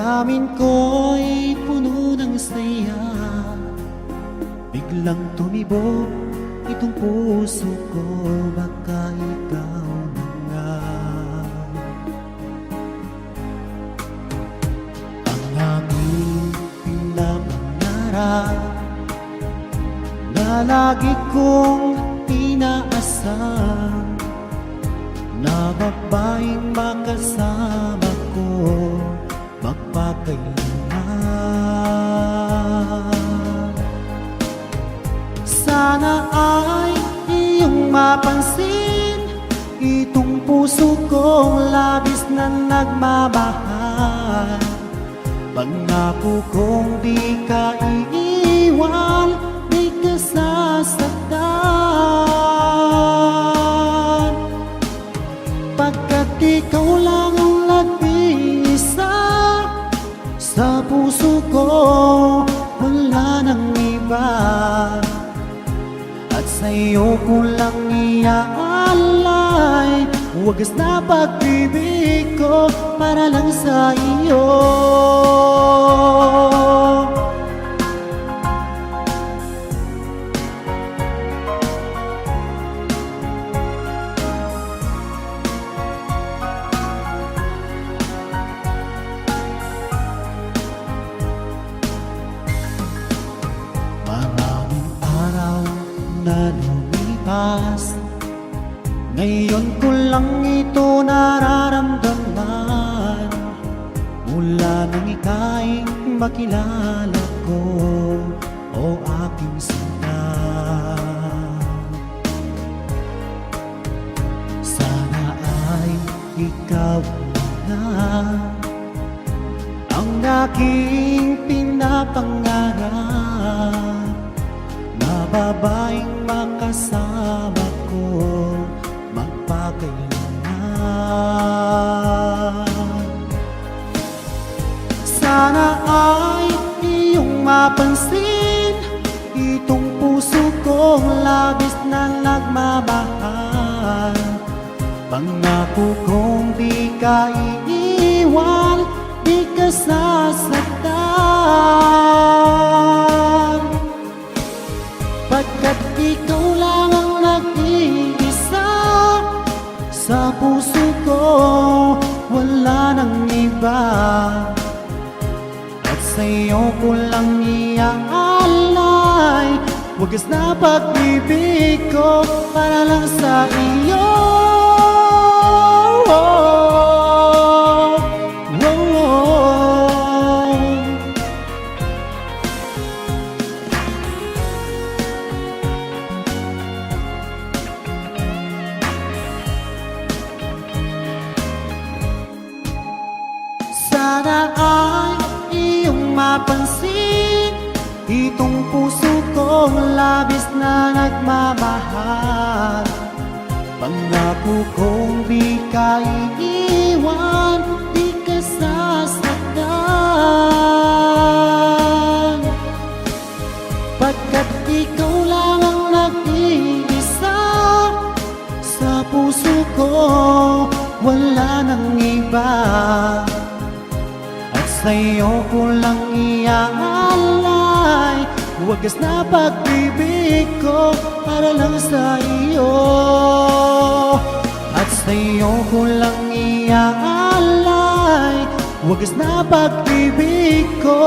damdamin ko'y puno ng saya. Biglang tumibok itong puso ko, baka ikaw na nga. Ang aking pinapangarap na lagi kong inaasam, na babaeng makasama ko magpakailanman. Sana ay iyong mapansin itong puso kong labis na nagmamahal. Pangako kong di ka iiwan, di ka sasaktan, pagkat ikaw lang ang nag-iisa sa puso ko, wala nang iba. At sa'yo ko lang iaalay wagas na pag-ibig ko para lang sa iyo. Maraming araw na lumipas, ngayon ko lang ito nararamdaman. Mula nang ika'y makilala ko, o aking sinta. Sana ay ikaw na ang aking pinapangarap, na babaeng makasama ko magpakailanman. Sana ay iyong mapansin itong puso kong labis na nagmamahal. Pangako kong di ka iiwan, di ka sasaktan, pagkat ikaw lang ang nag-iisa sa puso ko, wala nang iba. At sa'yo ko lang iaalay wagas na pag-ibig ko para lang sa iyo. Sana ay iyong mapansin itong puso kong labis na nagmamahal. Pangako kong di ka iiwan, di ka sasaktan, pagkat ikaw lang ang nag-iisa sa puso ko, wala nang iba. Sa'yo ko lang iaalay wagas na pag-ibig ko para lang sa iyo. At sa'yo ko lang iaalay wagas na pag-ibig ko.